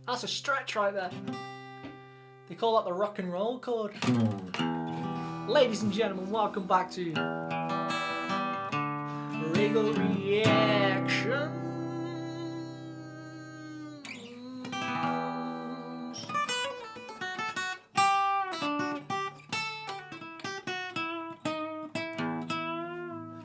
That's a stretch right there. They call that the rock and roll chord. Ladies and gentlemen, welcome back to Raygo Reaction.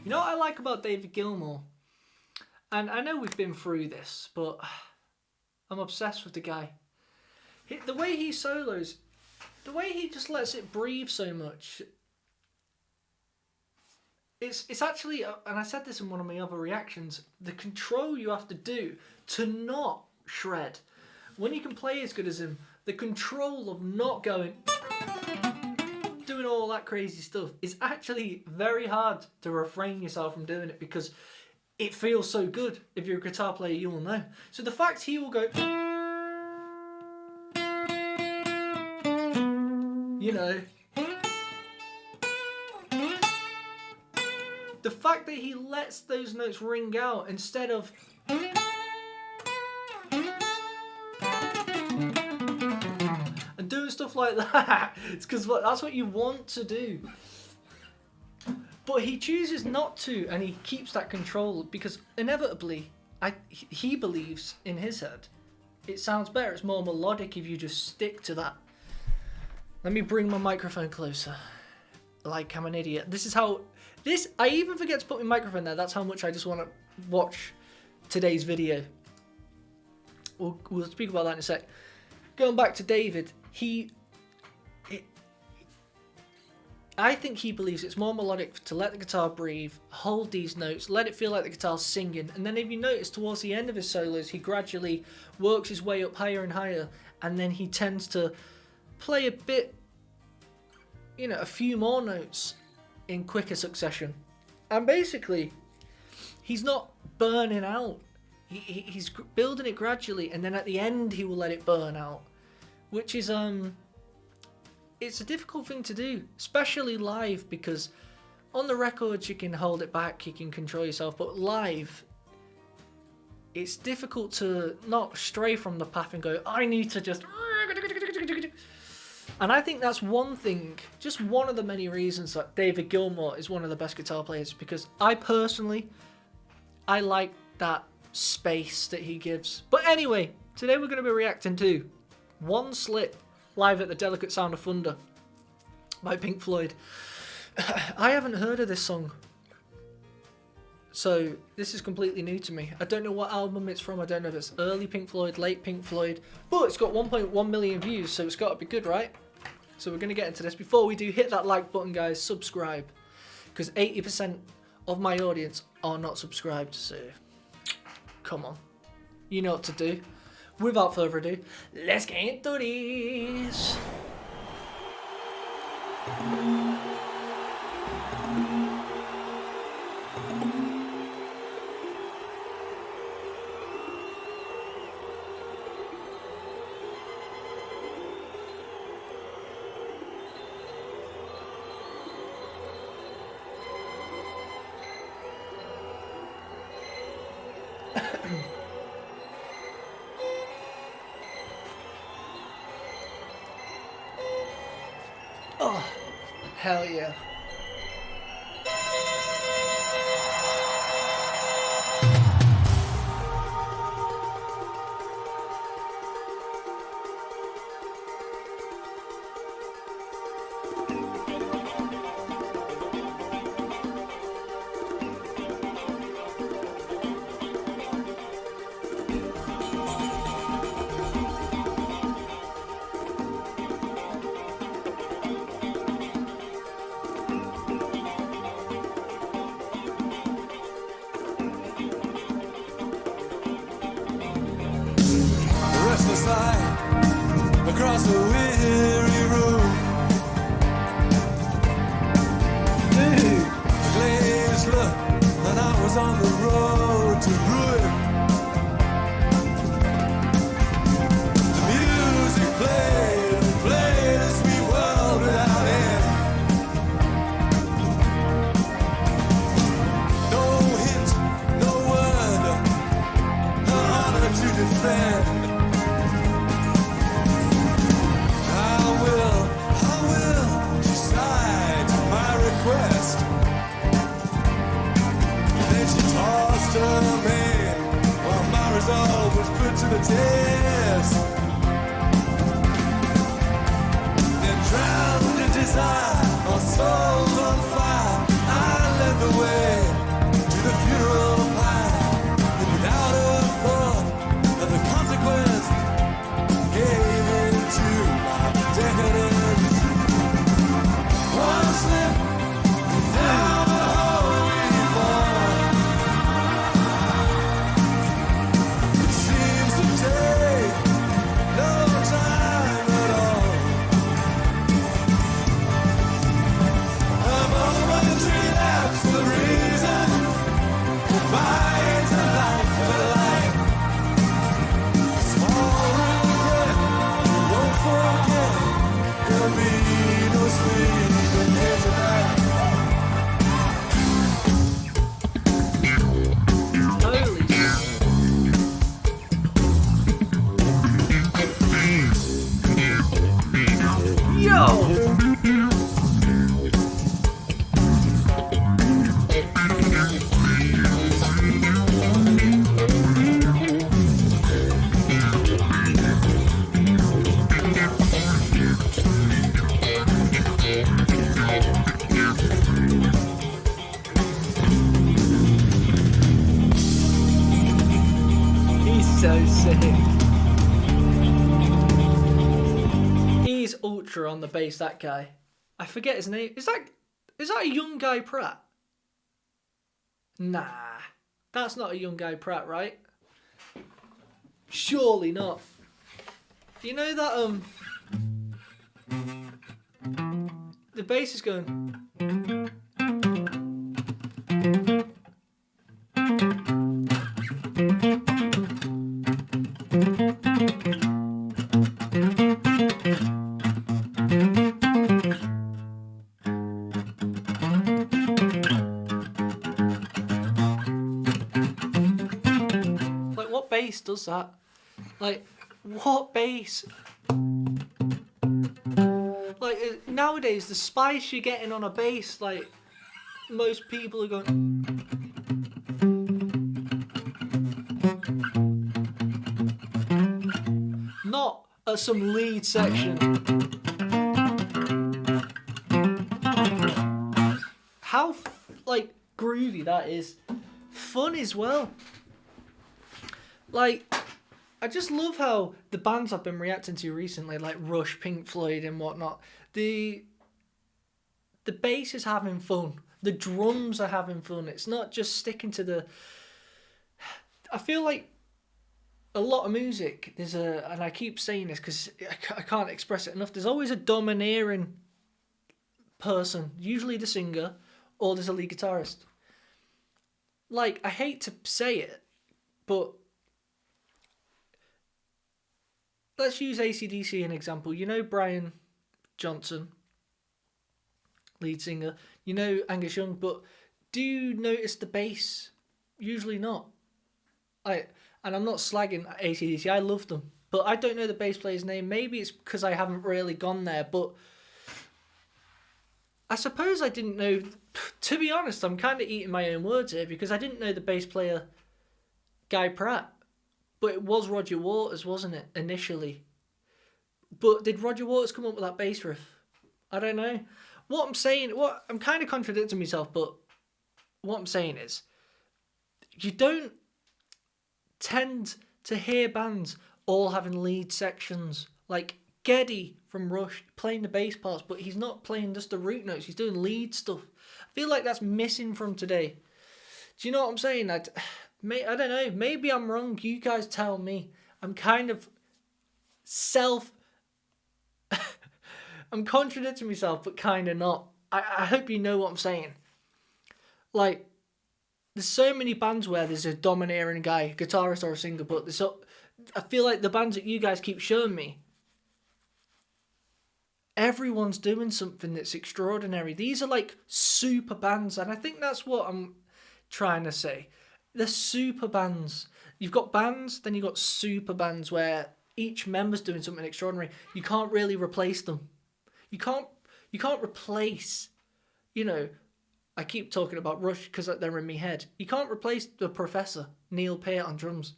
You know what I like about David Gilmour? And I know we've been through this, but I'm obsessed with the guy. The way he solos, the way he just lets it breathe so much. It's actually, and I said this in one of my other reactions, the control you have to do to not shred. When you can play as good as him, the control of not going, doing all that crazy stuff is actually very hard to refrain yourself from doing it because it feels so good. If you're a guitar player, you will know. So the fact he will go, you know, the fact that he lets those notes ring out instead of and doing stuff like that, it's because that's what you want to do. But he chooses not to, and he keeps that control because inevitably, he believes in his head, it sounds better, it's more melodic if you just stick to that. Let me bring my microphone closer, like I'm an idiot. This is how, I even forget to put my microphone there, that's how much I just want to watch today's video. We'll speak about that in a sec. Going back to David, I think he believes it's more melodic to let the guitar breathe, hold these notes, let it feel like the guitar's singing, and then if you notice towards the end of his solos, he gradually works his way up higher and higher, and then he tends to play a bit, you know, a few more notes in quicker succession. And basically, he's not burning out. He's building it gradually, and then at the end he will let it burn out, which is it's a difficult thing to do, especially live, because on the records you can hold it back, you can control yourself, but live it's difficult to not stray from the path and go, I need to just... And I think that's one thing, just one of the many reasons that David Gilmour is one of the best guitar players, because I personally, I like that space that he gives. But anyway, today we're going to be reacting to One Slip, live at the Delicate Sound of Thunder by Pink Floyd. I haven't heard of this song, so this is completely new to me. I don't know what album it's from, I don't know if it's early Pink Floyd, late Pink Floyd, but it's got 1.1 million views, so it's got to be good, right? So we're going to get into this. Before we do, hit that like button, guys, subscribe, because 80% of my audience are not subscribed, so come on, you know what to do. Without further ado, let's get into this. Oh, hell yeah. Restless light across the weary room. The glazed look, and I was on the road to ruin. The music played and played a sweet world without end. No hint, no word, no honor to defend. the test. Then drowned in desire, our souls on fire. I led the way to the funeral pyre, and without a thought of the consequence, gave in to my decadence. One slip down the hole we fall. It seems to take no time at all. A momentary lapse for reason, goodbye to life for life. Small regret, you won't forget. There'll be no sleeping here tonight. Holy Yo! He's so sick. He's ultra on the bass, that guy. I forget his name. Is that a young guy Pratt? Nah. That's not a young guy Pratt, right? Surely not. You know that the bass is going. Like, what bass does that? Like, what bass? Like, nowadays, the spice you're getting on a bass, like, most people are going. Not at some lead section. How, like, groovy that is. Fun as well. Like, I just love how the bands I've been reacting to recently, like Rush, Pink Floyd and whatnot, the bass is having fun. The drums are having fun. It's not just sticking to the... I feel like a lot of music, and I keep saying this because I can't express it enough, there's always a domineering person, usually the singer, or there's a lead guitarist. Like, I hate to say it, but let's use AC/DC as an example. You know Brian Johnson, lead singer. You know Angus Young, but do you notice the bass? Usually not. And I'm not slagging AC/DC. I love them, but I don't know the bass player's name. Maybe it's because I haven't really gone there, but I suppose I didn't know. To be honest, I'm kind of eating my own words here because I didn't know the bass player Guy Pratt. But it was Roger Waters, wasn't it, initially? But did Roger Waters come up with that bass riff? I don't know. I'm kind of contradicting myself, but what I'm saying is, you don't tend to hear bands all having lead sections. Like Geddy from Rush playing the bass parts, but he's not playing just the root notes, he's doing lead stuff. I feel like that's missing from today. Do you know what I'm saying? I don't know. Maybe I'm wrong. You guys tell me. I'm kind of I'm contradicting myself, but kind of not. I hope you know what I'm saying. Like, there's so many bands where there's a domineering guy, guitarist or a singer, but I feel like the bands that you guys keep showing me, everyone's doing something that's extraordinary. These are like super bands, and I think that's what I'm trying to say. They're super bands. You've got bands, then you've got super bands where each member's doing something extraordinary. You can't really replace them. You can't replace, I keep talking about Rush because they're in my head. You can't replace the Professor, Neil Peart on drums.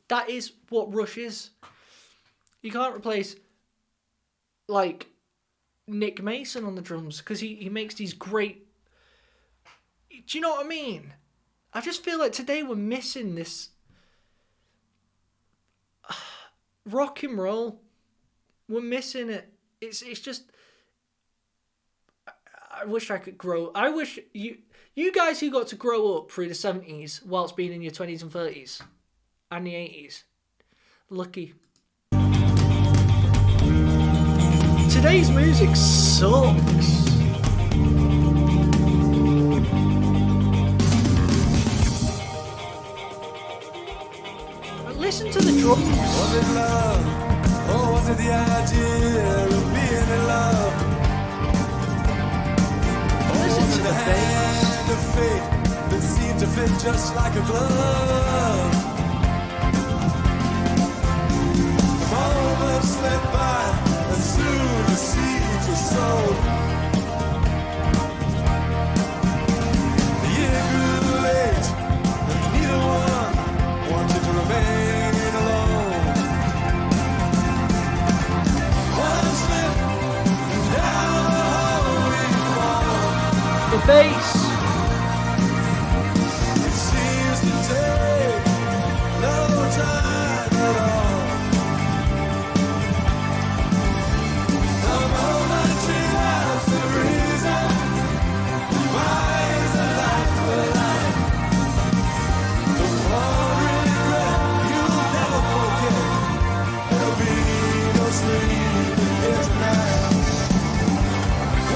That is what Rush is. You can't replace, like, Nick Mason on the drums because he makes these great... Do you know what I mean? I just feel like today we're missing this rock and roll. We're missing it. It's just... I wish I could grow... I wish you guys who got to grow up through the 70s whilst being in your 20s and 30s and the 80s, lucky. Today's music sucks. But listen to the drums. Was it love, or was it the idea of being in love? Listen to the bass. Hand of fate that seemed to fit just like a glove. The moments slipped by, and soon the seeds were sown. The year grew late, and neither one wanted to remain alone. One slip, and down the hole we fall. The bass. It seems to take no time at all. The moment she loves the reason, why is a life for life? The one regret you'll never forget. There'll be no sleep here tonight.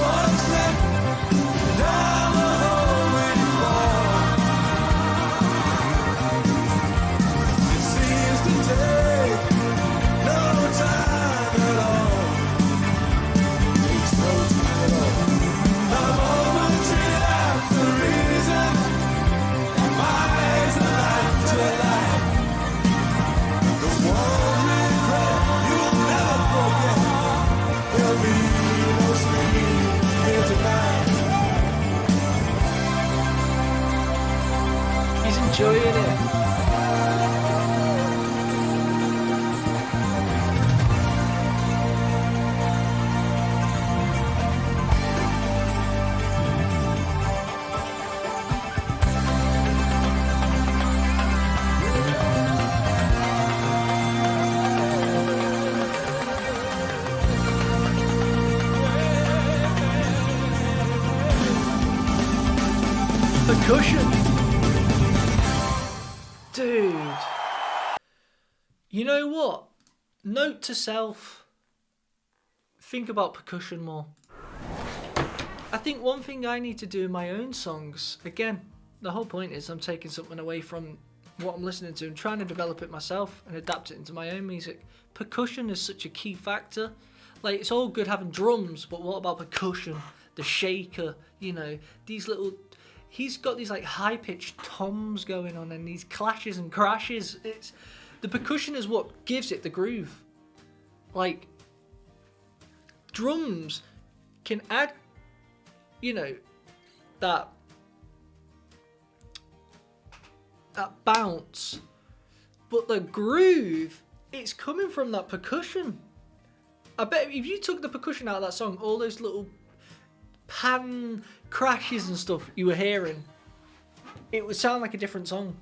One step down the hole we fall. It seems to take no time at all. Takes no time at all. The momentary lapse, the reason buys a life to life. The one regret you'll never forget. There'll be no sleep here tonight. He's enjoying it. Percussion. Dude. You know what? Note to self. Think about percussion more. I think one thing I need to do in my own songs, again, the whole point is I'm taking something away from what I'm listening to and trying to develop it myself and adapt it into my own music. Percussion is such a key factor. Like, it's all good having drums, but what about percussion? The shaker, you know, these little... He's got these like high-pitched toms going on and these clashes and crashes. It's the percussion is what gives it the groove. Like, drums can add, you know, that bounce, but the groove, it's coming from that percussion. I bet if you took the percussion out of that song, all those little pan crashes and stuff you were hearing, it would sound like a different song.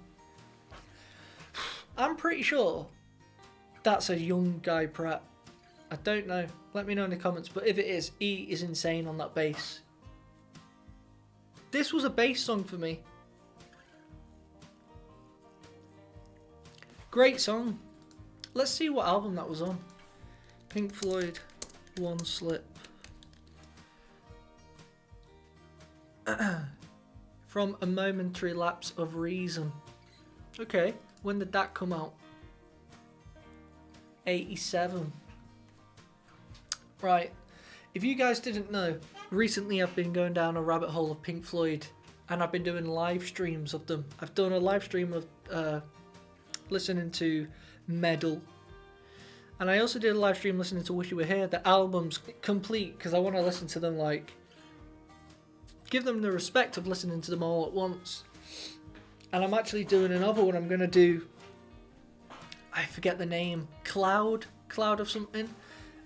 I'm pretty sure that's a young Guy Pratt. I don't know. Let me know in the comments. But if it is, he is insane on that bass. This was a bass song for me. Great song. Let's see what album that was on. Pink Floyd, One Slip. From A Momentary Lapse of Reason. Okay, when did that come out? 87. Right, if you guys didn't know, recently I've been going down a rabbit hole of Pink Floyd and I've been doing live streams of them. I've done a live stream of listening to Medal, and I also did a live stream listening to Wish You Were Here. The album's complete because I want to listen to them, like, give them the respect of listening to them all at once. And I'm actually doing another one I'm going to do forget the name, Cloud of something.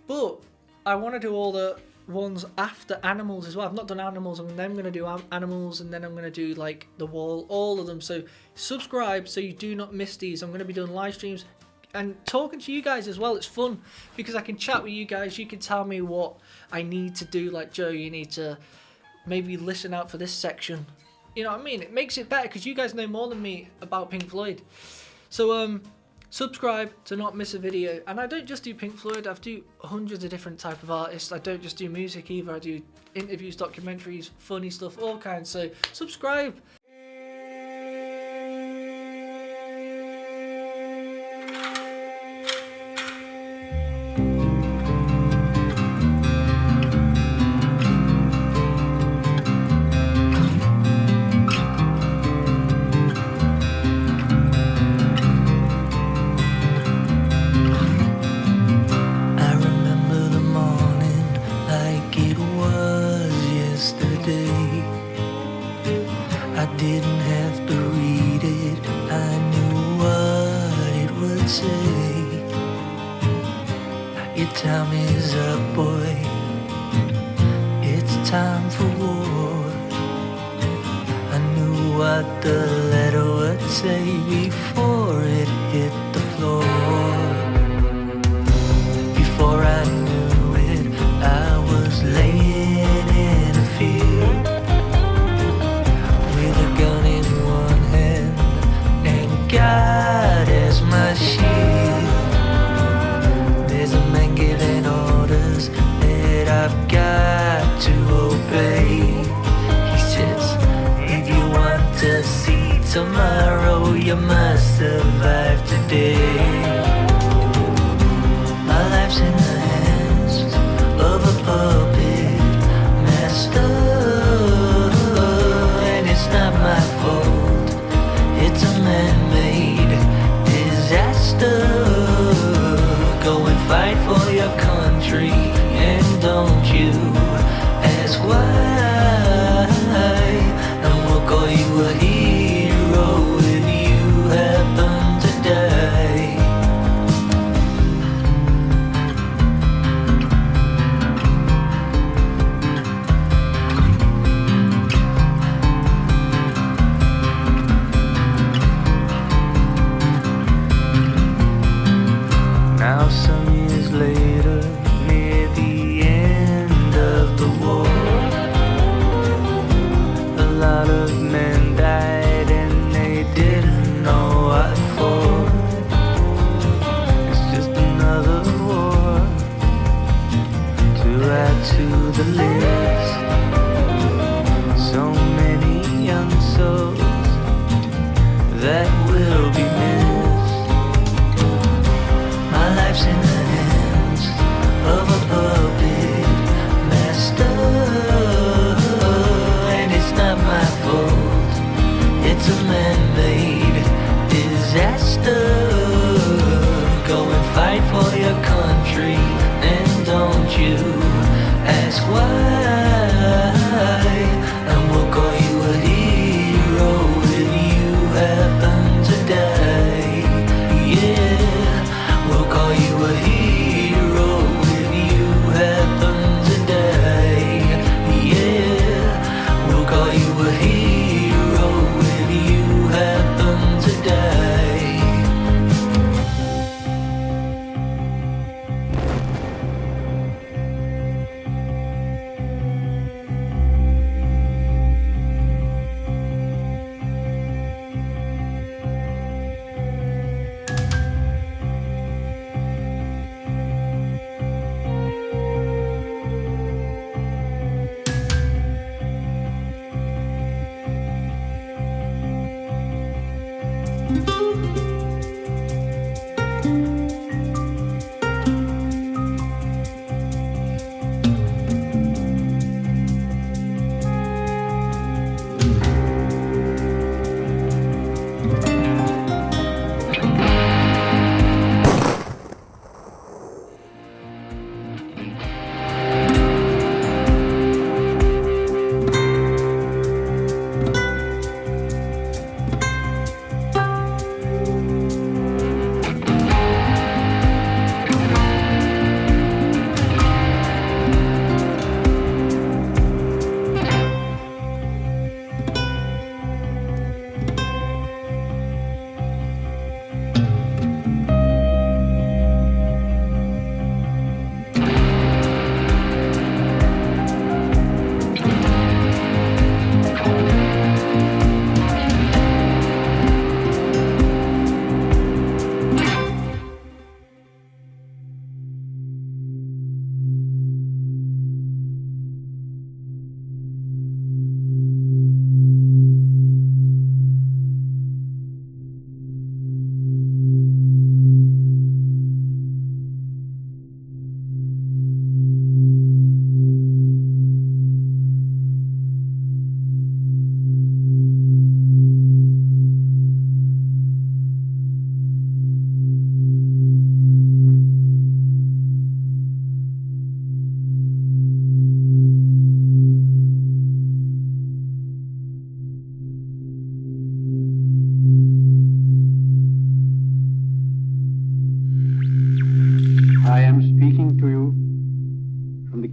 But I want to do all the ones after Animals as well. I've not done Animals, and then I'm going to do Animals, and then I'm going to do like The Wall, all of them. So subscribe so you do not miss these. I'm going to be doing live streams and talking to you guys as well. It's fun because I can chat with you guys. You can tell me what I need to do. Like, Joe, you need to maybe listen out for this section. You know what I mean? It makes it better because you guys know more than me about Pink Floyd. So subscribe to not miss a video. And I don't just do Pink Floyd, I do hundreds of different type of artists. I don't just do music either, I do interviews, documentaries, funny stuff, all kinds. So subscribe. I didn't have to read it, I knew what it would say. Your time is up, boy, it's time for war. I knew what the letter would say before it hit the floor. Before I knew it, I was laying in a field with a gun in one hand and God as my shield. There's a man giving orders that I've got to obey. He says, if you want to see tomorrow, you must survive today. My life's in the hands of a puppet master. It's not my fault, it's a man-made disaster. Go and fight for your country, and don't you ask why. And we'll call you a hero if you happen to die. Now some years later, near the end of the war, a lot of men died and they didn't know what for. It's just another war to add to the list. So many young souls that will be missed. My life's in the hands of a puppet master, and it's not my fault, it's a man-made disaster. Go and fight for your country, and don't you ask why. And we'll call you a hero if you happen to die. Yeah, we'll call you a hero if you happen to die. Yeah, we'll call you a hero if you happen to die.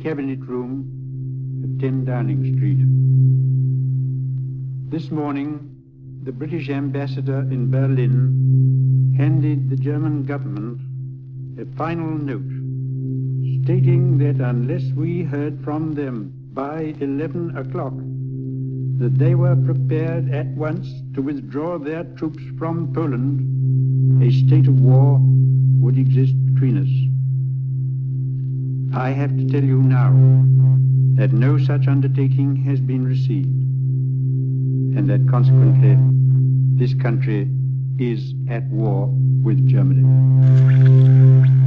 Cabinet Room at 10 Downing Street. This morning, the British ambassador in Berlin handed the German government a final note stating that unless we heard from them by 11 o'clock, that they were prepared at once to withdraw their troops from Poland, a state of war would exist between us. I have to tell you now that no such undertaking has been received, and that consequently this country is at war with Germany.